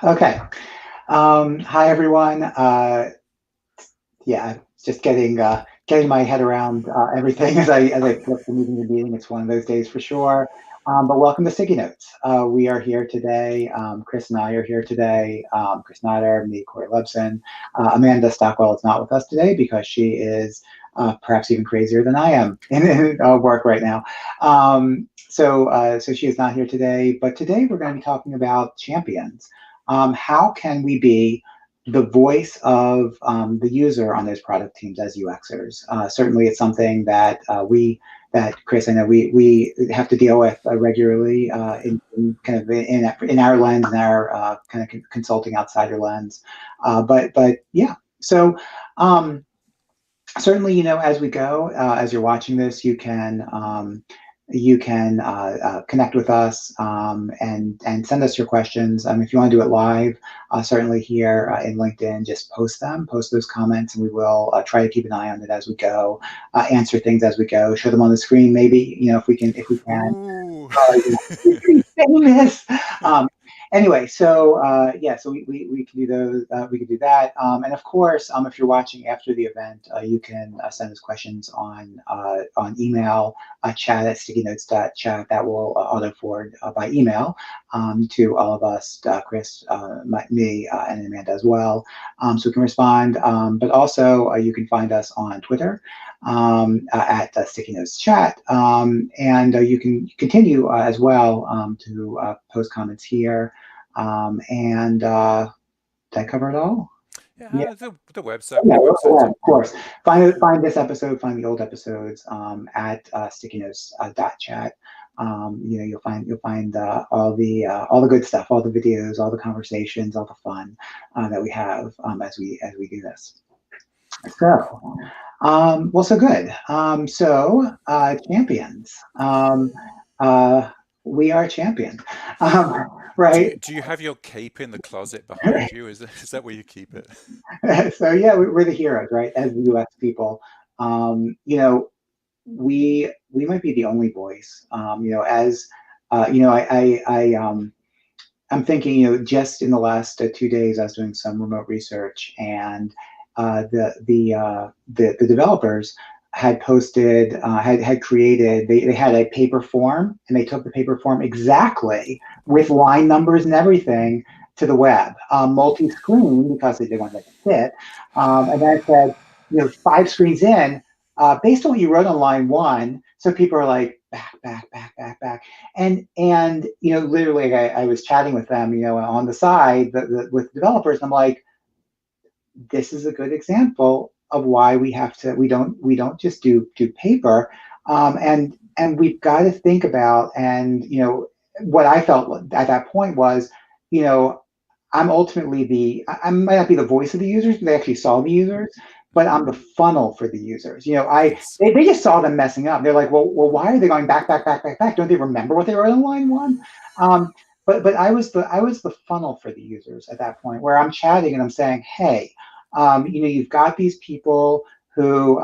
Okay. Hi, everyone. Yeah, just getting my head around everything as I flip from meeting to meeting. It's one of those days for sure. But welcome to Sticky Notes. We are here today. Chris and I are here today. Chris Snyder, me, Cory Lebson. Amanda Stockwell is not with us today because she is perhaps even crazier than I am in work right now. So she is not here today. But today we're going to be talking about champions. How can we be the voice of the user on those product teams as UXers? Certainly, it's something that that Chris, I know we have to deal with regularly in kind of in our lens, in our kind of consulting outsider lens. But yeah, so. Certainly, as we go, as you're watching this, you can connect with us and send us your questions. If you want to do it live, certainly here in LinkedIn, just post those comments, and we will try to keep an eye on it as we go, answer things as we go, show them on the screen, maybe, if we can. Ooh. You're pretty famous. Anyway, so yeah, so we can do those. We can do that, and of course, if you're watching after the event, you can send us questions on email, chat@stickynotes.chat. That will auto forward by email to all of us, Chris, me, and Amanda as well, so we can respond. But also, you can find us on Twitter at Sticky Notes Chat, and you can continue as well to post comments here. And did I cover it all? Yeah, Yeah, the website. yeah, The website's of up. course. Find this episode, find the old episodes at stickynotes.chat. You'll find all the good stuff, all the videos, all the conversations, all the fun that we have as we do this. So, so good. Champions. Uh, we are champions, right? Do you have your cape in the closet behind you? Is that where you keep it? So yeah, we're the heroes, right? As the UX people, um, you know, we might be the only voice. As I'm thinking, just in the last 2 days, I was doing some remote research, and the developers had posted, had created, they had a paper form, and they took the paper form exactly with line numbers and everything to the web, multi-screen because they didn't want to make it fit, and then it said, 5 screens in, based on what you wrote on line one, so people are like back, and literally, I was chatting with them, on the side with developers. And I'm like, this is a good example of why we don't just do paper, and we've got to think about, and what I felt at that point was, you know I'm ultimately I might not be the voice of the users, but they actually saw the users, but I'm the funnel for the users. Yes. They just saw them messing up. They're like, well, why are they going back? Don't they remember what they wrote on line one? Um, but I was the funnel for the users at that point, where I'm chatting and I'm saying, hey, you've got these people who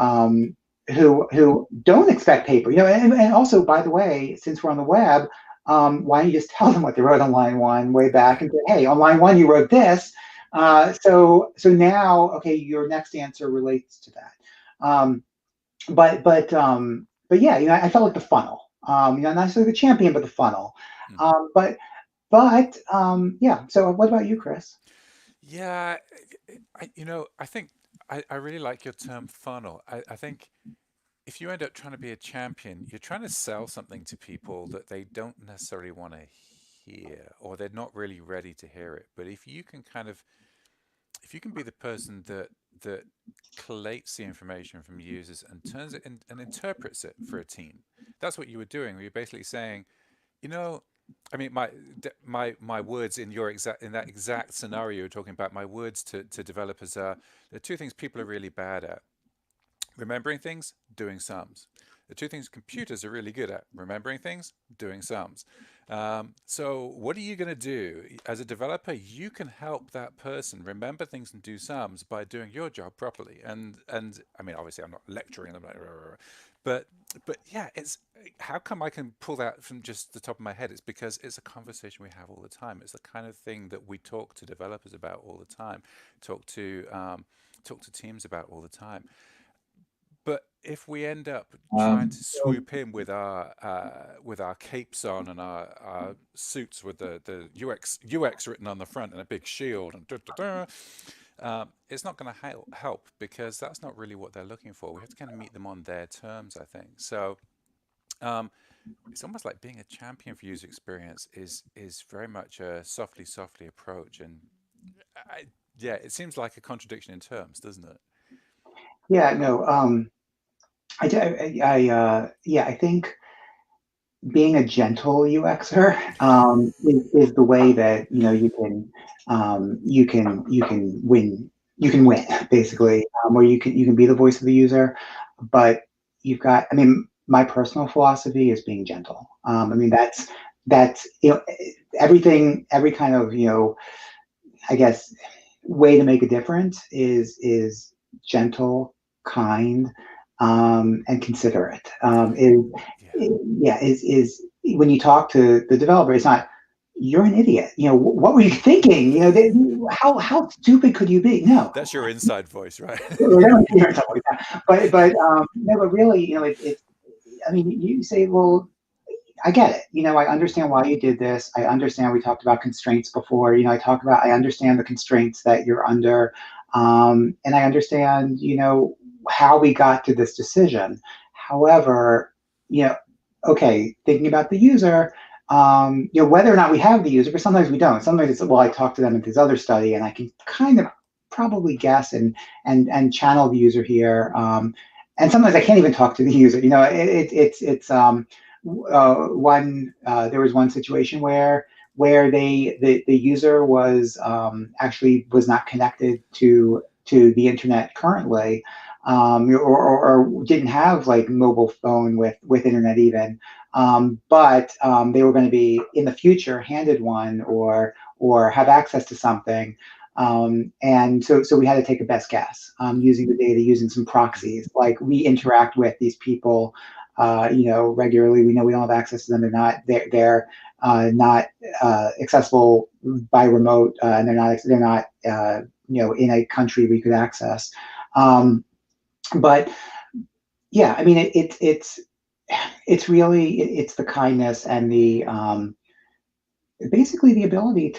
don't expect paper, and also, by the way, since we're on the web, why don't you just tell them what they wrote on line one way back and say, hey, on line one you wrote this. So now, okay, your next answer relates to that. Um, but yeah, I felt like the funnel. Not necessarily the champion, but the funnel. Mm. Yeah. So what about you, Chris? Yeah, I think I really like your term funnel. I think if you end up trying to be a champion, you're trying to sell something to people that they don't necessarily want to hear, or they're not really ready to hear it. But if you can be the person that collates the information from users and turns it and interprets it for a team, that's what you were doing. Where you're basically saying, you know, I mean, my words in that exact scenario you're talking about, my words to developers are, there are two things people are really bad at: remembering things, doing sums. The two things computers are really good at: remembering things, doing sums. So what are you going to do as a developer? You can help that person remember things and do sums by doing your job properly. And I mean, obviously, I'm not lecturing them, but yeah, it's how come I can pull that from just the top of my head? It's because it's a conversation we have all the time. It's the kind of thing that we talk to developers about all the time, talk to talk to teams about all the time. But if we end up trying to So, swoop in with our capes on and our suits with the UX written on the front and a big shield and it's not going to help because that's not really what they're looking for. We have to kind of meet them on their terms, I think. So um, it's almost like being a champion for user experience is very much a softly approach, and I, yeah, it seems like a contradiction in terms, doesn't it? yeah, no, yeah, I think being a gentle UXer is the way that you can win, basically, where you can be the voice of the user, but you've got. I mean, my personal philosophy is being gentle. I mean, that's everything, every kind of I guess way to make a difference is gentle, kind, and considerate. Yeah. Yeah, is when you talk to the developer, it's not you're an idiot. What were you thinking? How stupid could you be? No, That's your inside voice, right? we don't hear stuff like that. But no, but really, it's. I mean, you say, well, I get it. I understand why you did this. I understand we talked about constraints before. I understand the constraints that you're under. And I understand, how we got to this decision. However, you know, okay, thinking about the user, whether or not we have the user, but sometimes we don't. Sometimes it's, well, I talked to them in this other study and I can kind of probably guess and channel the user here. And sometimes I can't even talk to the user. It's one there was one situation where the user was actually was not connected to the internet currently, or didn't have like mobile phone with internet even, but they were going to be in the future handed one or have access to something. And so we had to take a best guess, using the data, using some proxies. Like, we interact with these people, regularly. We know we don't have access to them. They're not accessible by remote, and they're not in a country we could access. But yeah, I mean, it's really it's the kindness and the basically the ability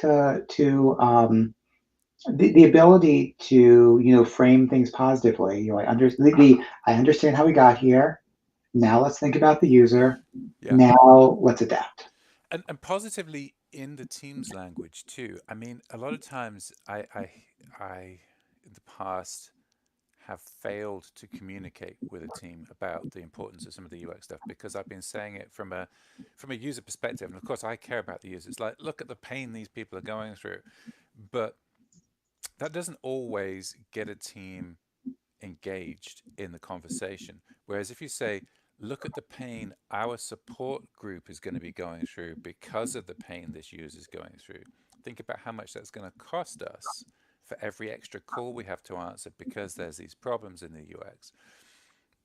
the ability to frame things positively. I understand how we got here. Now let's think about the user. Yeah. Now let's adapt. And positively in the team's language too. I mean, a lot of times I in the past have failed to communicate with a team about the importance of some of the UX stuff because I've been saying it from a user perspective. And of course I care about the users. Like, look at the pain these people are going through. But that doesn't always get a team engaged in the conversation. Whereas if you say, look at the pain our support group is going to be going through because of the pain this user is going through, think about how much that's going to cost us for every extra call we have to answer because there's these problems in the UX.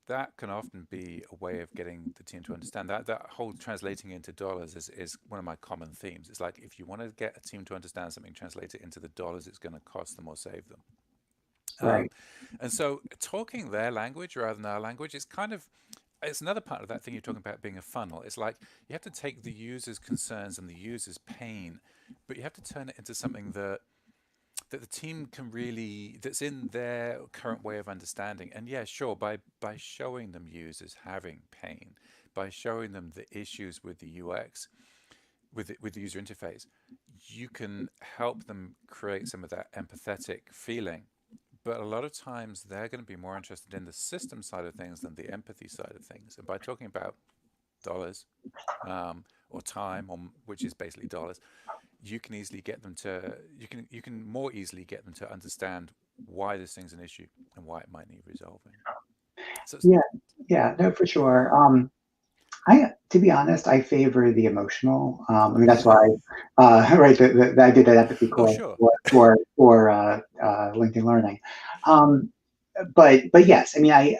That can often be a way of getting the team to understand that whole translating into dollars is one of my common themes. It's like, if you want to get a team to understand something, translate it into the dollars it's going to cost them or save them. Um, Right. and so talking their language rather than our language is kind of, it's another part of that thing you're talking about being a funnel. It's like you have to take the user's concerns and the user's pain, but you have to turn it into something that the team can really, that's in their current way of understanding. And yeah, sure, by showing them users having pain, by showing them the issues with the UX, with the user interface, you can help them create some of that empathetic feeling. But a lot of times they're going to be more interested in the system side of things than the empathy side of things. And by talking about dollars, or time, or which is basically dollars, you can easily get them to you can more easily get them to understand why this thing's an issue and why it might need resolving. So Yeah. Yeah. No, for sure. I to be honest, I favor the emotional. I mean, that's why, right, I did that empathy Oh, course sure. for LinkedIn Learning. Um, but yes, I mean, I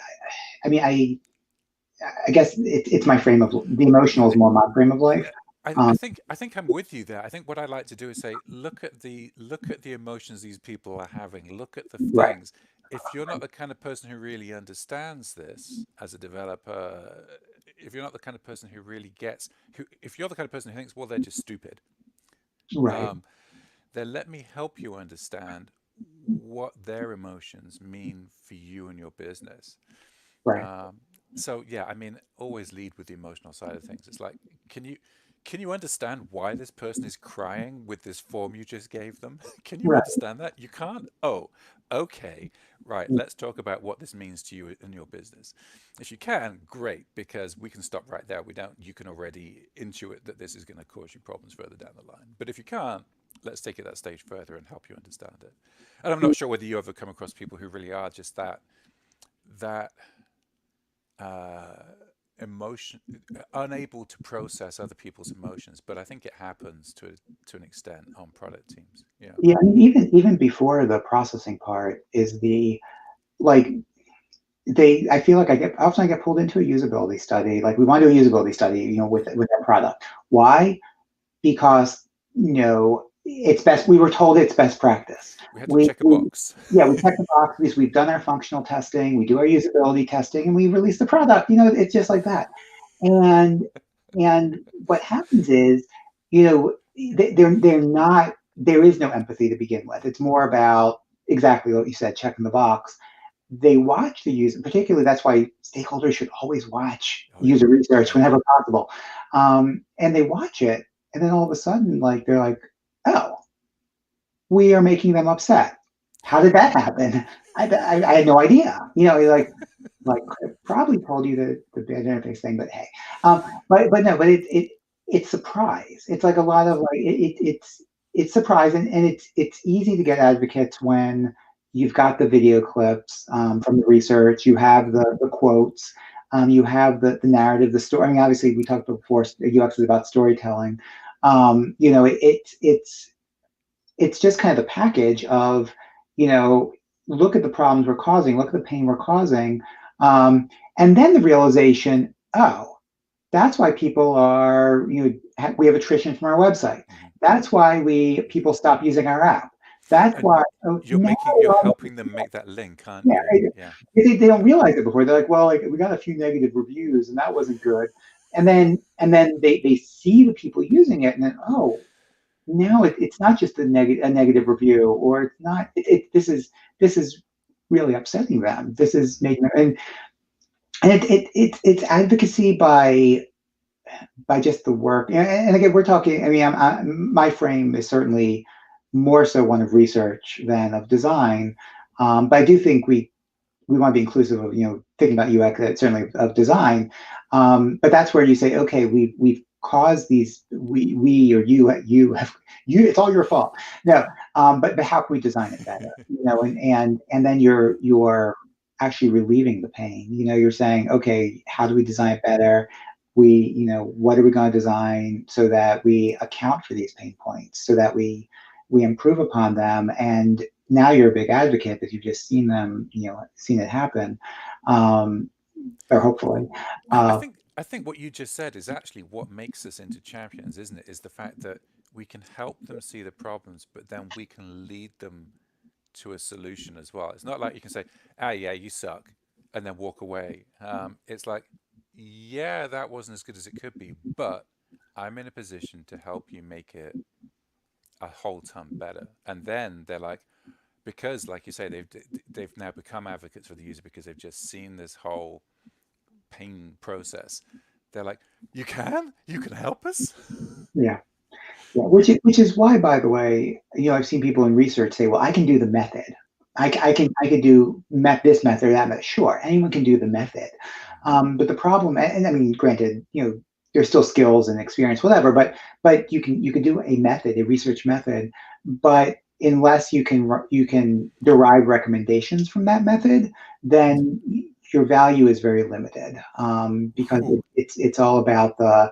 guess it's my frame of the emotional is more my frame of life. Um, I think I'm with you there. I think what I like to do is say, look at the emotions these people are having. Look at the right, things. If you're not the kind of person who really understands this as a developer, if you're not the kind of person who really gets, who if you're the kind of person who thinks, well, they're just stupid, right, um, then let me help you understand what their emotions mean for you and your business. right, Um, so yeah, I mean, always lead with the emotional side of things. It's like, can you can you understand why this person is crying with this form you just gave them? Can you right. understand that? You can't? Oh, okay. Right. Let's talk about what this means to you and your business. If you can, great, because we can stop right there. We don't, you can already intuit that this is going to cause you problems further down the line. But if you can't, let's take it that stage further and help you understand it. And I'm not sure whether you ever come across people who really are just that uh, emotion, unable to process other people's emotions. But I think it happens to an extent on product teams. Yeah. Yeah, I mean, even before the processing part is the like I feel like I get pulled into a usability study. Like we want to do a usability study, with that product. Why? Because it's best. We were told it's best practice. We had to We, check a we box. yeah, we check the boxes. We've done our functional testing. We do our usability testing, and we release the product. It's just like that. And and what happens is, they're not. There is no empathy to begin with. It's more about exactly what you said, checking the box. They watch the user, particularly that's why stakeholders should always watch Oh yeah. user research Oh yeah. whenever possible. And they watch it, and then all of a sudden, like they're like, "Oh, we are making them upset. How did that happen? I had no idea." Like probably told you the bad interface thing, but hey, but no, but it's surprise. It's like a lot of like it's surprise, and it's easy to get advocates when you've got the video clips from the research, you have the quotes, you have the narrative, the story. I mean, obviously, we talked before UX is about storytelling. It's just kind of the package of, you know, look at the problems we're causing, look at the pain we're causing, and then the realization, oh, that's why people are, we have attrition from our website. Hmm. That's why people stop using our app. That's And why, oh, now, you're helping them make that link, aren't yeah, you? Yeah. they don't Yeah. realize it before. They're like, well, like we got a few negative reviews and that wasn't good. And then they see the people using it and then, oh, now it's not just a negative review, or it's not. This is really upsetting them. This is making them, and it's advocacy by just the work. And again, we're talking. I mean, my frame is certainly more so one of research than of design, but I do think we want to be inclusive of thinking about UX, certainly of design. But that's where you say, okay, we've caused these, we or you have it's all your fault. No, but how can we design it better? And then you're actually relieving the pain. You're saying, okay, how do we design it better? What are we going to design so that we account for these pain points, so that we improve upon them, and now you're a big advocate that you've just seen them, seen it happen, um, or hopefully. Uh, I think what you just said is actually what makes us into champions, isn't it? Is the fact that we can help them see the problems, but then we can lead them to a solution as well. It's not like you can say, "Ah, yeah, you suck," and then walk away. It's like, "Yeah, that wasn't as good as it could be, but I'm in a position to help you make it a whole ton better." And then they're like, because, like you say, they've now become advocates for the user because they've just seen this whole pain process. They're like, you can help us." yeah, yeah. Which is why, by the way, I've seen people in research say, "Well, I can do the method. I can do this method or that method." Sure, anyone can do the method, but the problem, and I mean, granted, there's still skills and experience, whatever, but you can do a method, a research method, but unless you can derive recommendations from that method, then your value is very limited, because Whew. it's all about the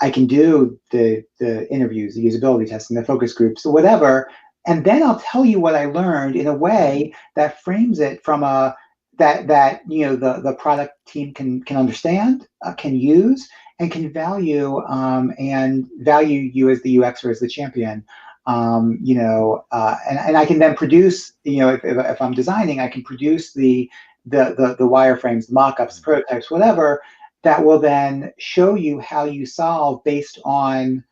I can do the interviews, the usability testing, the focus groups, whatever, and then I'll tell you what I learned in a way that frames it from a that the product team can understand, can use, and can value, and value you as the UX or as the champion. And I can then produce, if I'm designing, I can produce the wireframes, the mock-ups, prototypes, whatever, that will then show you how you solve based on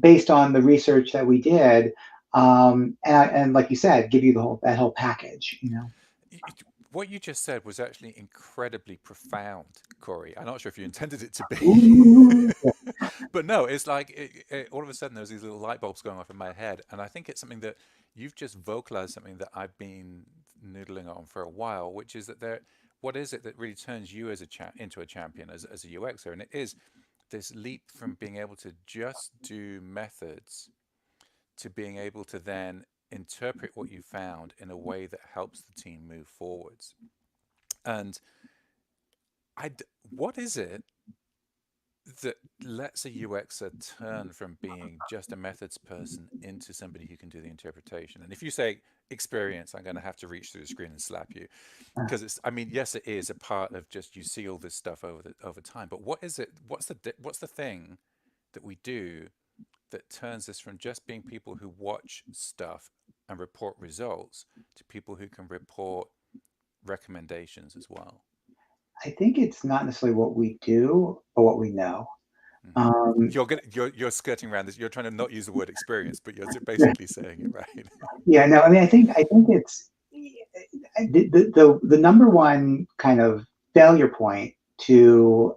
the research that we did, and like you said, give you that whole package. What you just said was actually incredibly profound, Corey. I'm not sure if you intended it to be, Ooh. but no, it's like all of a sudden there's these little light bulbs going off in my head, and I think it's something that you've just vocalized, something that I've been noodling on for a while, which is that what is it that really turns you as into a champion as a UXer, and it is this leap from being able to just do methods to being able to then interpret what you found in a way that helps the team move forwards. And what is it that lets a UXer turn from being just a methods person into somebody who can do the interpretation? And if you say experience, I'm going to have to reach through the screen and slap you, because I mean, yes, it is a part of just you see all this stuff over time. But what is it? What's the thing that we do that turns us from just being people who watch stuff and report results to people who can report recommendations as well? I think it's not necessarily what we do, but what we know. Hmm. Um, You're skirting around this. You're trying to not use the word experience, but you're basically saying it right. yeah, no, I mean, I think it's the number one kind of failure point to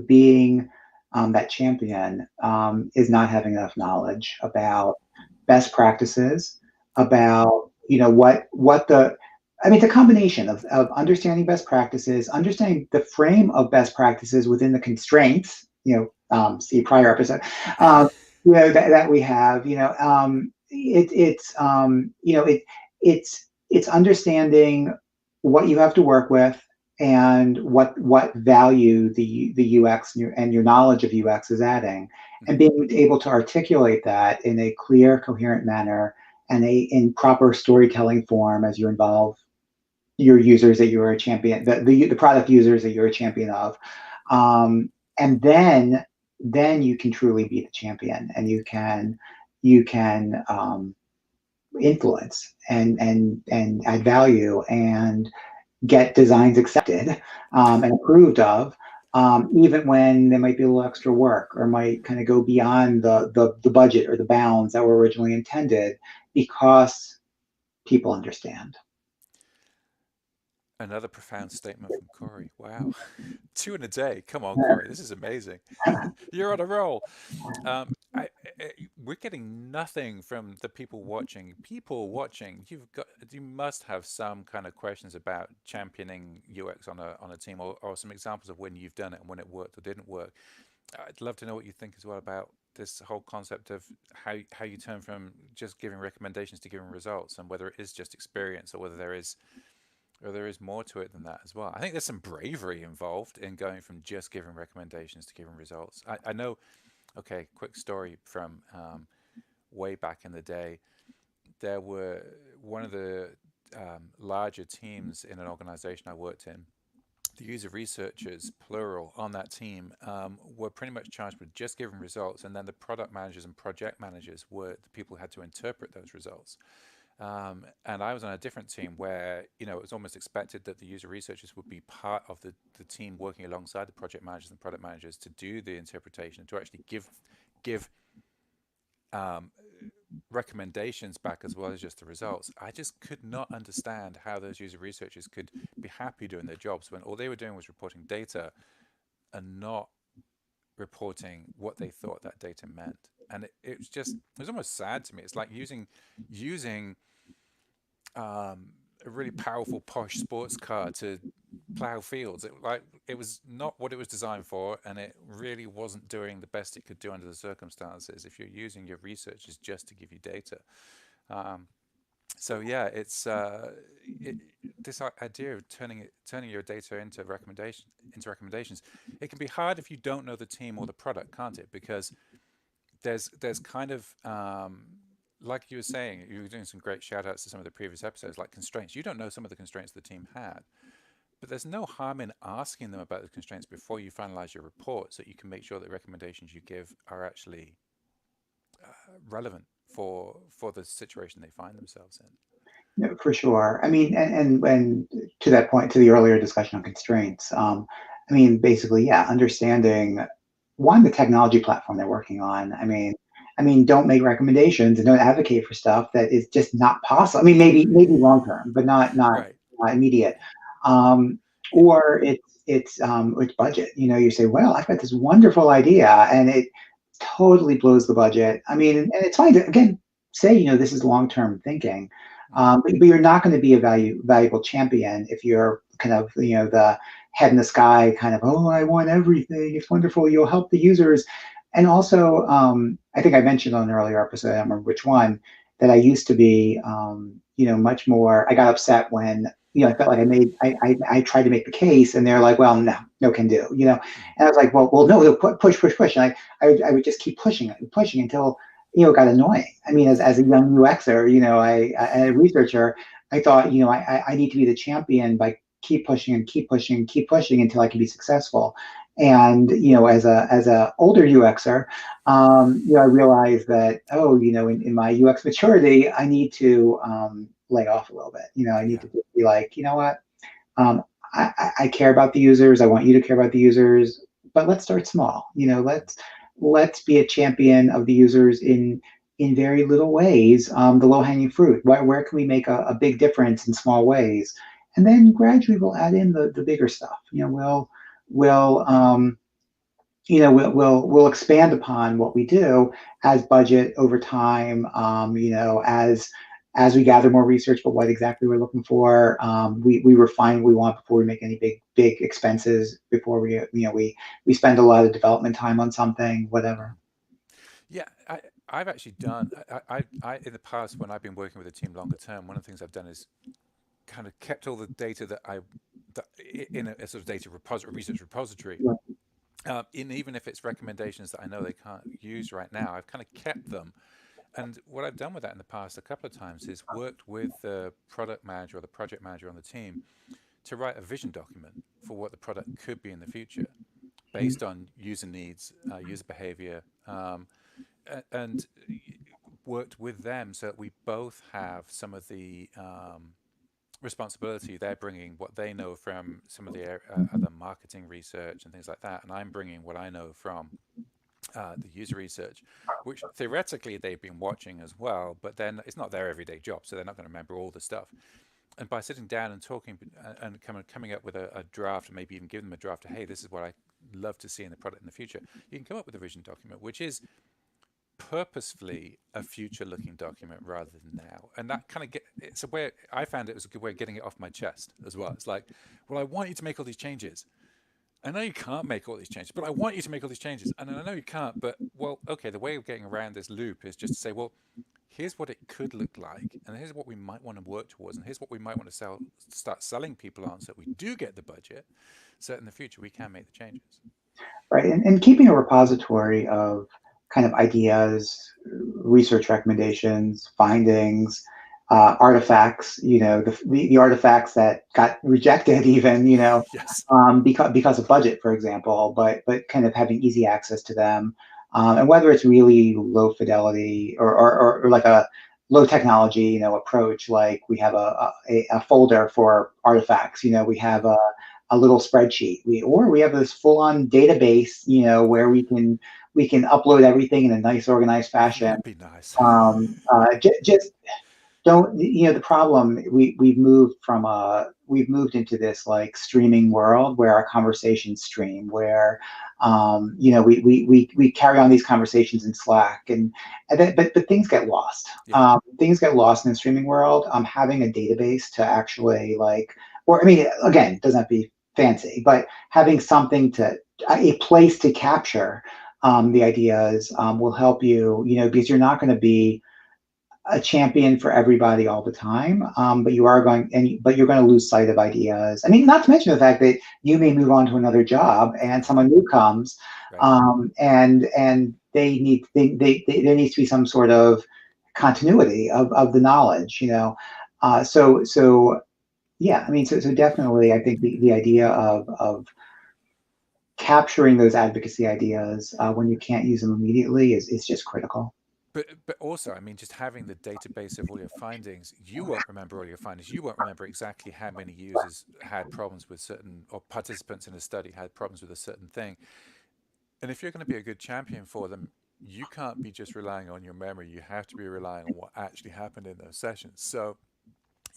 being, that champion, is not having enough knowledge about best practices, Yeah. about what the I mean, it's a combination of understanding best practices, understanding the frame of best practices within the constraints, see prior episode, that we have, it's understanding what you have to work with and what value the UX and your knowledge of UX is adding, and Hmm. being able to articulate that in a clear, coherent manner and in proper storytelling form as you involve your users that you're a champion, the product users that you're a champion of, and then you can truly be the champion, and you can influence and add value and get designs accepted, and approved of, even when they might be a little extra work or might kind of go beyond the budget or the bounds that were originally intended, because people understand. Another profound statement from Corey. Wow. Two in a day. Come on, Corey. This is amazing. You're on a roll. We're getting nothing from the people watching. People watching, you must have some kind of questions about championing UX on a team, or some examples of when you've done it and when it worked or didn't work. I'd love to know what you think as well about this whole concept of how you turn from just giving recommendations to giving results, and whether it is just experience, or whether there is more to it than that as well. I think there's some bravery involved in going from just giving recommendations to giving results. I know. Okay, quick story from way back in the day. There were one of the larger teams in an organization I worked in. The user researchers, plural, on that team were pretty much charged with just giving results, and then the product managers and project managers were the people who had to interpret those results. And I was on a different team where it was almost expected that the user researchers would be part of the team working alongside the project managers and product managers to do the interpretation, to actually give um, recommendations back as well as just the results. I just could not understand how those user researchers could be happy doing their jobs when all they were doing was reporting data and not reporting what they thought that data meant. And it was almost sad to me. It's like using a really powerful posh sports car to plow fields. It was not what it was designed for, and it really wasn't doing the best it could do under the circumstances if you're using your researchers just to give you data. Um, So yeah, it, this idea of turning your data into recommendations. It can be hard if you don't know the team or the product, can't it? Because there's kind of like you were saying, you were doing some great shout outs to some of the previous episodes, like constraints. You don't know some of the constraints the team had, but there's no harm in asking them about the constraints before you finalize your report, so you can make sure that recommendations you give are actually relevant for the situation they find themselves in. No, for sure. I mean, and to that point, to the earlier discussion on constraints, I mean, basically, yeah, understanding one, the technology platform they're working on. I mean, don't make recommendations and don't advocate for stuff that is just not possible. I mean, maybe long term, but Right. not immediate. Um, Yeah. or it's budget. You say, well, I've got this wonderful idea, and it totally blows the budget. I mean, and it's fine to again say, this is long term thinking. Mm. But you're not going to be a valuable champion if you're kind of, the head in the sky kind of, oh, I want everything. It's wonderful. You'll help the users. And also, I think I mentioned on an earlier episode, I don't remember which one, that I used to be, much more, I got upset when, I felt like I tried to make the case and they're like, well, no, no can do. Mm. And I was like, well, no, push, push, push. And I would just keep pushing it and pushing until, it got annoying. I mean, as a young UXer, a researcher, I thought, I need to be the champion by keep pushing and keep pushing and keep pushing until I can be successful. And, as a older UXer, I realized that, oh, in my UX maturity, I need to lay off a little bit. I need Yeah. to be like, you know what? Um, I care about the users. I want you to care about the users, but let's start small. Let's be a champion of the users in very little ways. The low hanging fruit. Where can we make a big difference in small ways? And then gradually we'll add in the bigger stuff. We'll we'll expand upon what we do as budget over time. As we gather more research about what exactly we're looking for, we refine what we want before we make any big expenses. Before we spend a lot of development time on something, whatever. Mhm. Yeah, I've actually done. I in the past when I've been working with a team longer term, one of the things I've done is kind of kept all the data that in a sort of data repository, research repository. And even if it's recommendations that I know they can't use right now, I've kind of kept them. And what I've done with that in the past a couple of times is worked with the product manager or the project manager on the team to write a vision document for what the product could be in the future based on user needs, user behavior, and worked with them so that we both have some of the responsibility. They're bringing what they know from some of the other marketing research and things like that, and I'm bringing what I know from the user research, which theoretically they've been watching as well, but then it's not their everyday job, so they're not going to remember all the stuff. And by sitting down and talking and coming up with a draft, and maybe even giving them a draft of, hey, this is what I love to see in the product in the future, you can come up with a vision document, which is purposefully a future looking document rather than now. And that kind of it's a way, I found it was a good way of getting it off my chest as well. It's like, well, I want you to make all these changes. I know you can't make all these changes, but I want you to make all these changes. And I know you can't, but well, okay, the way of getting around this loop is just to say, well, here's what it could look like, and here's what we might want to work towards, and here's what we might want to start selling people on, so we do get the budget, so in the future we can make the changes. Right. And keeping a repository of kind of ideas, research recommendations, findings, artifacts, the artifacts that got rejected even, Yes. because of budget, for example, but kind of having easy access to them. And whether it's really low fidelity or like a low technology, approach, like we have a folder for artifacts, we have a little spreadsheet. We have this full-on database, where we can upload everything in a nice, organized fashion. That'd be nice. Just don't. The problem we've moved into this like streaming world where our conversations stream, where we carry on these conversations in Slack, but things get lost. Yeah. Things get lost in the streaming world. Having a database to actually like, or I mean, again, it doesn't have to be fancy, but having something a place to capture the ideas will help you, because you're not going to be a champion for everybody all the time, but you are going and but you're going to lose sight of ideas. I mean, not to mention the fact that you may move on to another job and Right. someone new comes, Right. and there needs to be some sort of continuity of the knowledge, you know. So yeah, I mean, so definitely, I think the idea of capturing those advocacy ideas when you can't use them immediately is just critical. But also, I mean, just having the database of all your findings, you won't remember all your findings. You won't remember exactly how many users had problems with certain, or participants in a study had problems with a certain thing. And if you're going to be a good champion for them, you can't be just relying on your memory. You have to be relying on what actually happened in those sessions. So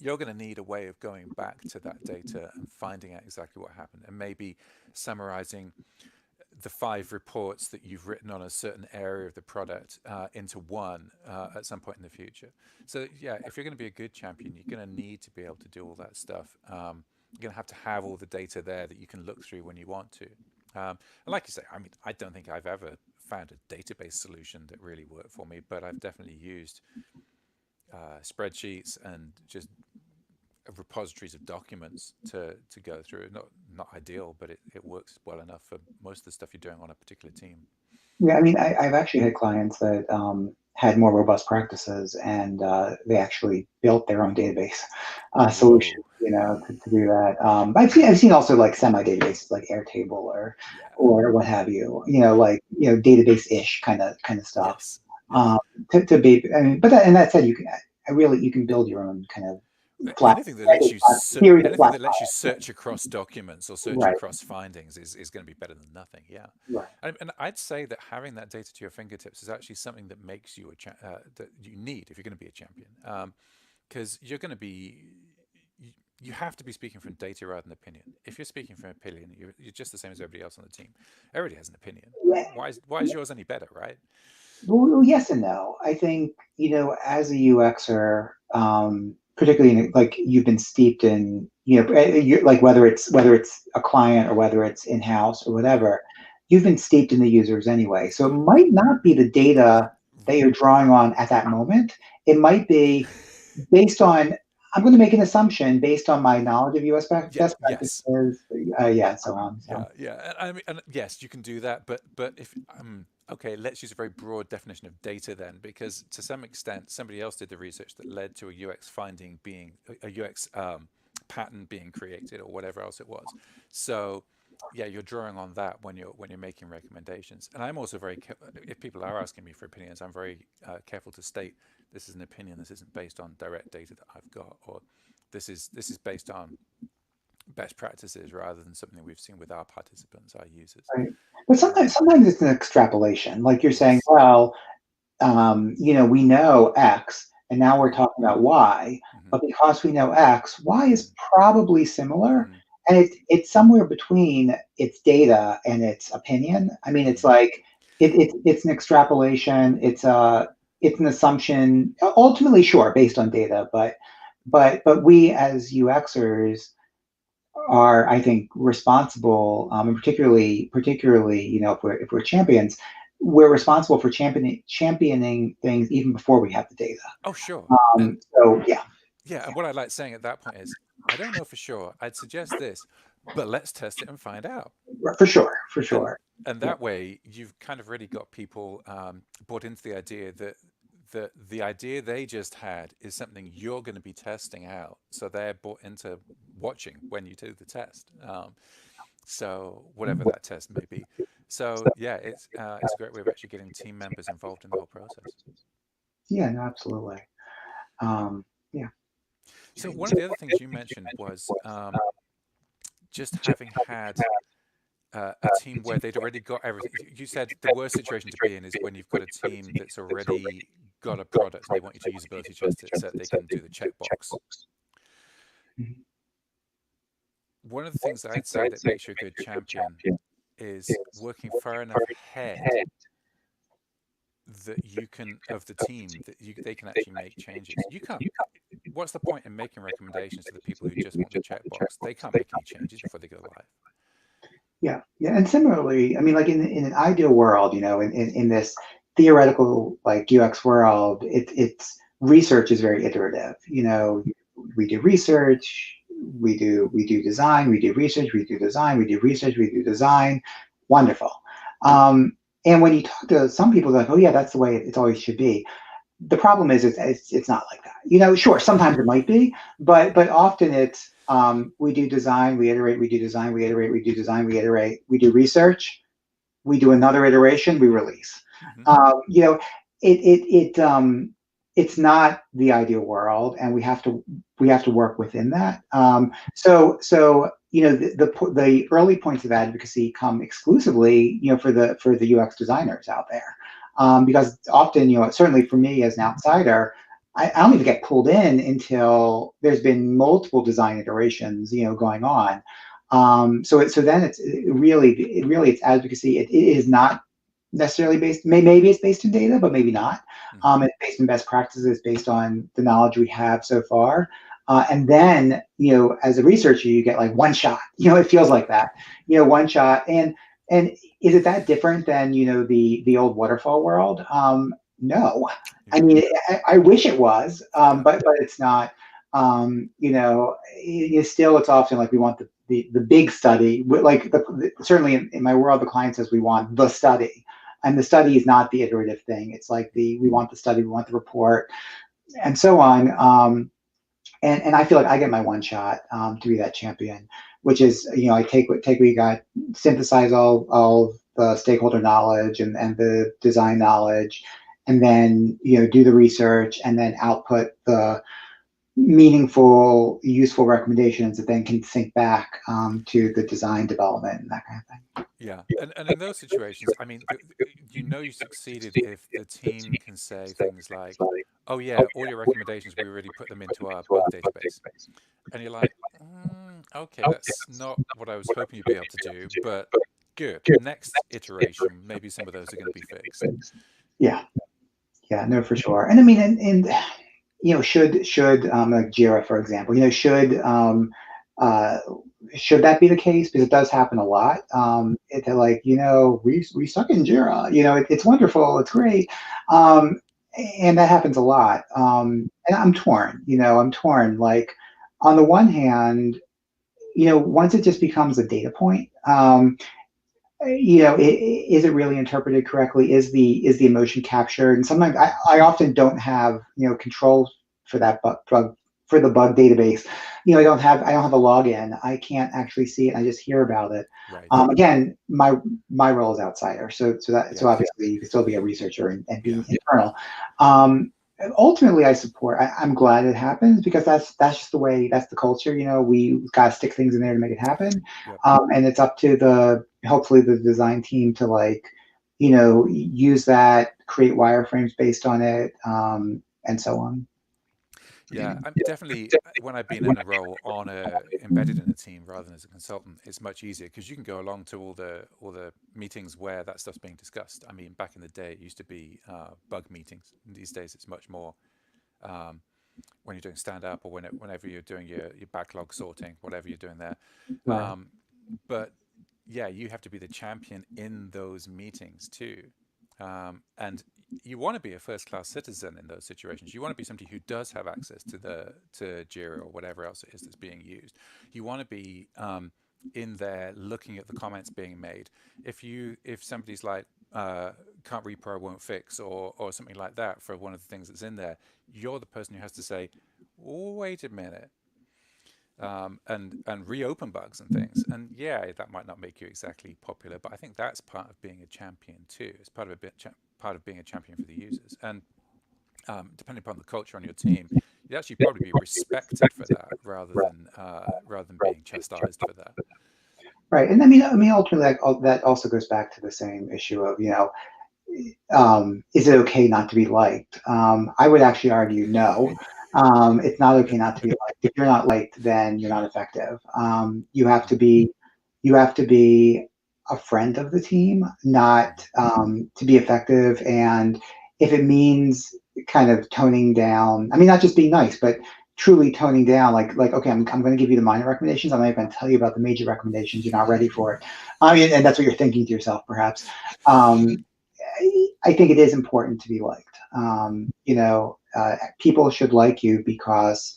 you're going to need a way of going back to that data and finding out exactly what happened, and maybe summarizing the 5 reports that you've written on a certain area of the product into one at some point in the future. So yeah, if you're going to be a good champion, you're going to need to be able to do all that stuff. You're going to have all the data there that you can look through when you want to. And like you say, I mean, I don't think I've ever found a database solution that really worked for me, but I've definitely used spreadsheets and just repositories of documents to go through. Not ideal, but it works well enough for most of the stuff you're doing on a particular team. Yeah, I mean, I've actually had clients that had more robust practices, and they actually built their own database solution, Whoa. you know, to do that. I've seen also like semi databases like Airtable Yeah. or what have you, you know, like database ish kind of stuff. Yes. Yes. Um, to be, I mean, but that said, you can build your own kind of flat Anything that lets you series of anything flat that lets you files. search across documents or search Right, across findings is going to be better than nothing. Yeah, right. and I'd say that having that data to your fingertips is actually something that makes you that you need if you're going to be a champion, because you're going to be you have to be speaking from data rather than opinion. If you're speaking from opinion, you're just the same as everybody else on the team. Everybody has an opinion. Yeah. Why is yours any better, right? Well, yes and no. I think, as a UXer, particularly like you've been steeped in, like whether it's a client or whether it's in-house or Right. whatever, you've been steeped in the users anyway. So it might not be the data that you're drawing on at that moment. It might be based on, I'm going to make an assumption based on my knowledge of US Yeah. best Yes. practices, yeah, and so on. Yeah, So, yeah, and I mean, and yes, you can do that, but if okay, let's use a very broad definition of data then, because to some extent, somebody else did the research that led to a UX finding being a UX pattern being created or whatever else it was. So, yeah, you're drawing on that when you're making recommendations. And I'm also if people are asking me for opinions, I'm very careful to state this is an opinion. This isn't based on direct data that I've got, or this is based on best practices rather than something we've seen with our participants, our users. right. But Um, sometimes it's an extrapolation. Like you're saying, yes. well, we know X, and now we're Hmm. talking about Y. Hmm. But because we know X, Y is Hmm. probably similar, Hmm. and it's somewhere between its data and its opinion. I mean, it's Hmm. like it's an extrapolation. It's an assumption. Ultimately, sure, based on data, but we as UXers are, I think, responsible, and particularly, if we're champions, we're responsible for championing things even before we have the data. Oh, sure. And So yeah, yeah, and what I like saying at that point is, I don't know for sure. I'd suggest this, but let's test it and find out. for sure, for And sure. and Yeah, that way, you've kind of really got people bought into the idea that the idea they just had is something you're going to be testing out. So they're bought into watching when you do the test. So whatever that test may be. So yeah, it's a great way of actually getting team members involved in the whole process. yeah, no, absolutely. Yeah, So one of the other things you mentioned was just having had a team where they'd already got everything. You said the worst situation to be in is when you've got a team that's already got a product and they want you to usability test it so that they can do the checkbox. mhm. One of the things that I'd say that makes you a good champion is working far enough ahead that you can of the team that they can actually make changes. You can't. What's the point in making recommendations to the people who just want the checkbox? They can't make any changes before they go live. Yeah, yeah, and similarly, I mean, like in an ideal world, in this theoretical like UX world, it's research is very iterative. We do research, we do design, we do research, we do design, we do research, we do design. Wonderful. And when you talk to some people, they're like, oh yeah, that's the way it always should be. The problem is it's not like that. Sure, sometimes it might be, but often it's we do design, we iterate, we do design, we iterate, we do design, we iterate, we do research, we do another iteration, we release. Mm-hmm. It's not the ideal world, and we have to work within that. The early points of advocacy come exclusively for the UX designers out there, because often certainly for me as an outsider, I don't even get pulled in until there's been multiple design iterations going on. So then it's it's advocacy. It is not necessarily based. Maybe it's based in data, but maybe not. It's based in best practices. It's based on the knowledge we have so far. And then as a researcher, you get like one shot. It feels like that. One shot. And is it that different than the old waterfall world? No. I mean, I wish it was, but it's not. Still, it's often like we want the big study. Like certainly in my world, the client says we want the study, and the study is not the iterative thing. It's like we want the study, we want the report, and so on. And I feel like I get my one shot to be that champion, which is I take what you got, synthesize all the stakeholder knowledge and the design knowledge, and then do the research, and then output the meaningful, useful recommendations that then can sync back to the design development and that kind of thing. Yeah, and in those situations, I mean, you succeeded if the team can say things like, "Oh yeah, all your recommendations, we already put them into our bug database," and you're like, "Okay, that's not what I was hoping you'd be able to do, but good. Next iteration, maybe some of those are going to be fixed." Yeah, no, for sure. And I mean, and should like Jira, for example, should that be the case? Because it does happen a lot. It's like, we suck in Jira. It's wonderful, it's great, and that happens a lot. And I'm torn. I'm torn. Like, on the one hand, once it just becomes a data point, is it really interpreted correctly? Is the emotion captured? And sometimes I often don't have control for that for the bug database. I don't have a login. I can't actually see it. I just hear about it. Right. Again, my role is outsider, so obviously you can still be a researcher and be internal. Ultimately, I support. I'm glad it happens, because that's just the way. That's the culture. We got to stick things in there to make it happen. Yep. And it's up to hopefully the design team to use that, create wireframes based on it, and so on. Yeah, I'm definitely, when I've been in a role embedded in a team rather than as a consultant, it's much easier because you can go along to all the meetings where that stuff's being discussed. I mean, back in the day, it used to be bug meetings. These days, it's much more when you're doing stand up, or whenever you're doing your backlog sorting, whatever you're doing there. Right. But yeah, you have to be the champion in those meetings too. And you want to be a first-class citizen in those situations. You want to be somebody who does have access to Jira or whatever else it is that's being used. You want to be in there looking at the comments being made. If somebody's like can't repro, won't fix, or something like that for one of the things that's in there, you're the person who has to say, oh, wait a minute. And reopen bugs and things. And yeah, that might not make you exactly popular, but I think that's part of being a champion too. It's part of being a champion for the users. And depending upon the culture on your team, you'd actually probably be respected for that rather than being chastised for that. Right. And I mean, ultimately, that also goes back to the same issue of, is it okay not to be liked? I would actually argue no. It's not okay not to be liked. If you're not liked, then you're not effective. You have to be a friend of the team, not to be effective. And if it means kind of toning down, I mean, not just being nice, but truly toning down, like okay, I'm going to give you the minor recommendations. I'm not going to tell you about the major recommendations. You're not ready for it. I mean, and that's what you're thinking to yourself, perhaps. I think it is important to be liked. People should like you because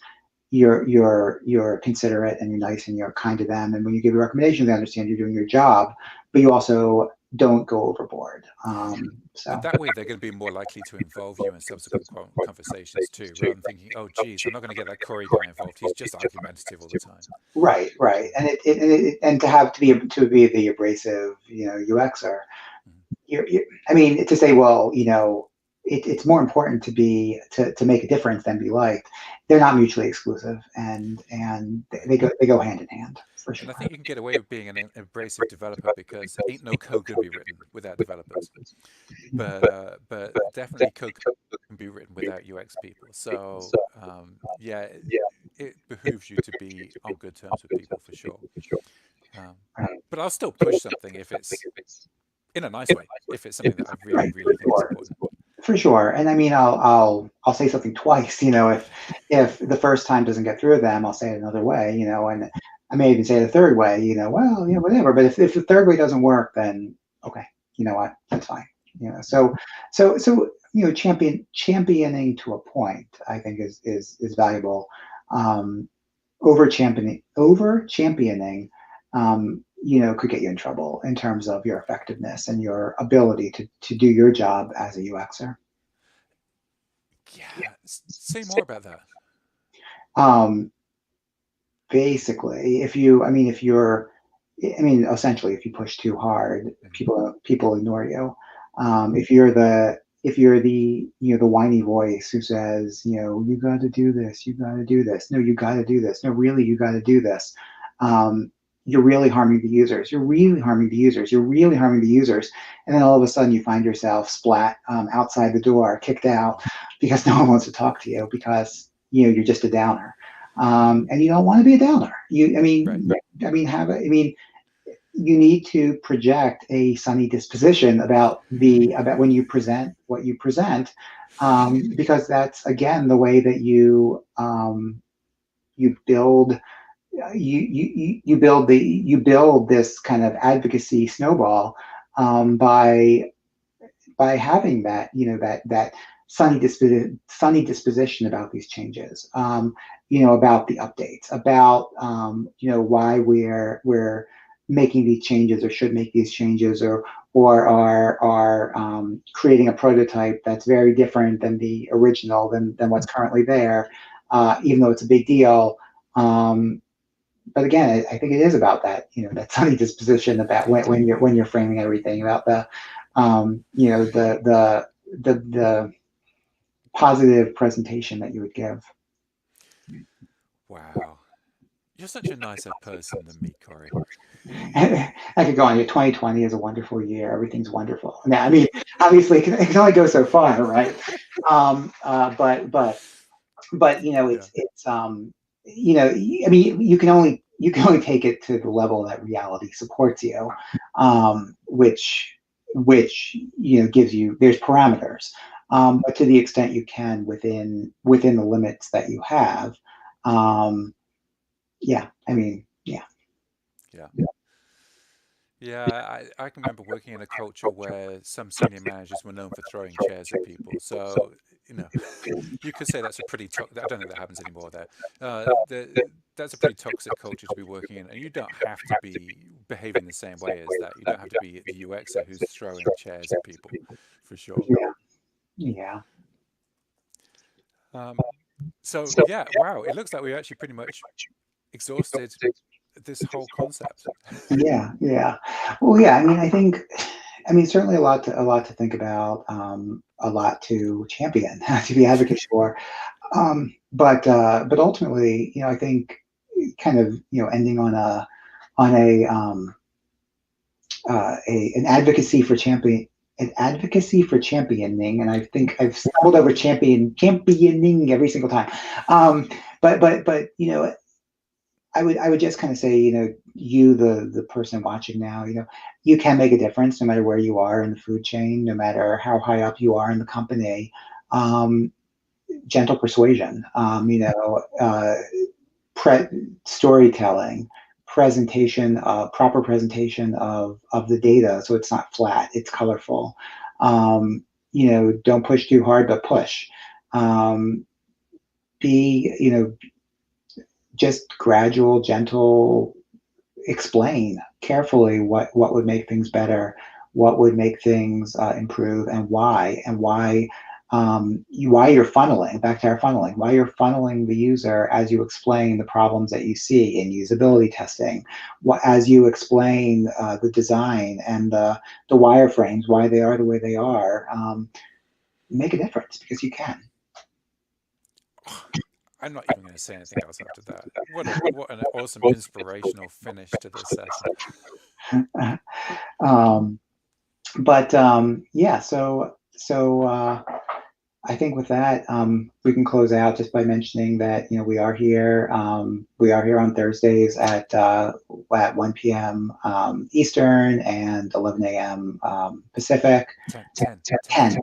you're considerate and you're nice and you're kind to them. And when you give a recommendation, they understand you're doing your job, but you also don't go overboard. And So that way, they're going to be more likely to involve you in subsequent conversations too, rather than thinking, "Oh, geez, I'm not going to get that Corey guy involved. He's just argumentative all the time." right, right, and to be the abrasive, UXer, Mhm. I mean, to say, well, it's more important to make a difference than be liked. They're not mutually exclusive, and Right. they go hand in hand for And I sure. think you can get away with being an abrasive developer because ain't no code going to be written without developers. But definitely code can be written without UX people. So yeah, it behooves you to be on good terms with people for sure. Um, but I'll still push something if it's in a nice way, if it's something that I really, Right. really think is important. For sure. And I mean, I'll say something twice. If the first time doesn't get through to them, I'll say it another way. And I may even say it a third way. Well, whatever. But if the third way doesn't work, then okay, you know what, that's fine. So championing to a point, I think is valuable. Um, over championing, could get you in trouble in terms of your effectiveness and your ability to do your job as a UXer. Yeah, say more about that. Um, Basically, essentially, if you push too hard, Mhm. people ignore you. If you're the whiny voice who says, you got to do this, you got to do this. No, you got to do this. No, really, you got to do this. Um, you're really harming the users. You're really harming the users. You're really harming the users. And then all of a sudden, you find yourself splat outside the door, kicked out because no one wants to talk to you because you're just a downer. And you don't want to be a downer. Right. You need to project a sunny disposition about when you present what you present, because that's again the way that you build you build this kind of advocacy snowball, by having that sunny disposition about these changes, about the updates, about why we're making these changes or should make these changes, or are creating a prototype that's very different than the original than what's currently there, even though it's a big deal. But again, I think it is about that sunny disposition about when you're framing everything about the positive presentation that you would give. Wow. You're such a nicer person than me, Corey. I could go on. 2020 is a wonderful year. Everything's wonderful. Now, I mean, obviously, it can only go so far, right? But Yeah. I mean, you can only take it to the level that reality supports you, which gives you there's parameters, but to the extent you can within the limits that you have, um, yeah, I mean, yeah. Yeah. Yeah, I can remember working in a culture where some senior managers were known for throwing chairs at people. So, you know, you could say that's a pretty I don't think that happens anymore there. That's a pretty toxic culture to be working in, and you don't have to be behaving the same way as that. You don't have to be the UXer who's throwing chairs at people, for sure. Yeah, yeah, Um, so yeah, wow, it looks like we actually pretty much exhausted this whole concept. yeah, yeah. Well, yeah. I mean, certainly a lot to think about, a lot to champion, to be advocate for. But ultimately, I think kind of ending on an advocacy for championing, and I think I've stumbled over championing every single time. But I would just kind of say, the person watching now, you can make a difference no matter where you are in the food chain, no matter how high up you are in the company. Um, Gentle persuasion, pre- storytelling, proper presentation of the data, so it's not flat, it's colorful. Um, don't push too hard, but push. Um, be, just gradual, gentle, explain carefully what would make things better, what would make things improve, and why you're funneling back to our funneling, why you're funneling the user as you explain the problems that you see in usability testing, as you explain the design and the wireframes, why they are the way they are. Make a difference because you can. I'm not even going to say anything else after that. What an awesome inspirational finish to this session. um, but yeah, so I think with that, we can close out just by mentioning that we are here. We are here on Thursdays at 1 p.m. Eastern and 11 a.m. Pacific. 10. 10.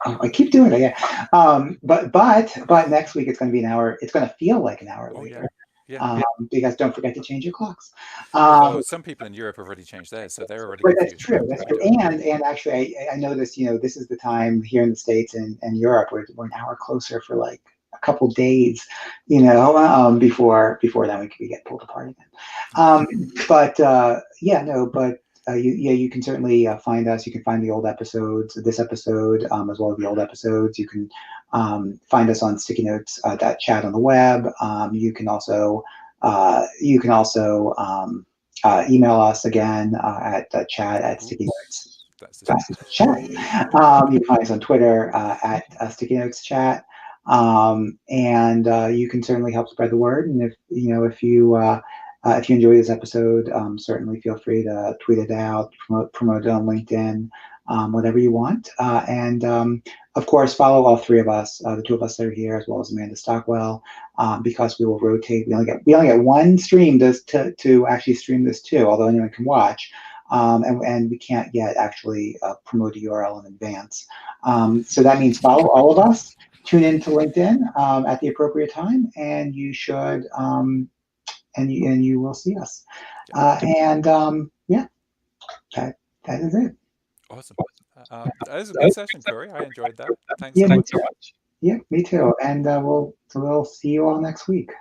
Oh, I keep doing it. Yeah. But next week it's going to be an hour. It's going to feel like an hour Oh yeah, later. yeah. Because don't forget to change your clocks. Although some people in Europe have already changed theirs, so they're already But that's confused true. about That's what we true. do. And actually, I noticed, this is the time here in the States and Europe we're an hour closer for like a couple days, before then we get pulled apart again. Um, but yeah, no, but you can certainly find us. You can find the old episodes, this episode, as well as the old episodes. You can find us on Stickynotes that chat on the web. Email us again at chat at Sticky Notes. Oops, that's the chat. Chat. You can find us on Twitter at Sticky Notes Chat, and you can certainly help spread the word. And if you enjoy this episode, certainly feel free to tweet it out, promote it on LinkedIn, whatever you want. And of course, follow all three of us, the two of us that are here, as well as Amanda Stockwell, because we will rotate. We only get one stream to actually stream this to, although anyone can watch. And we can't yet actually promote a URL in advance. So that means follow all of us, tune into LinkedIn at the appropriate time, and you should and you will see us. Yeah, And yeah, that is it. awesome. That was a good session, Cory. I enjoyed that. Thanks Yeah, so me much. too. Yeah, me too. And we'll see you all next week.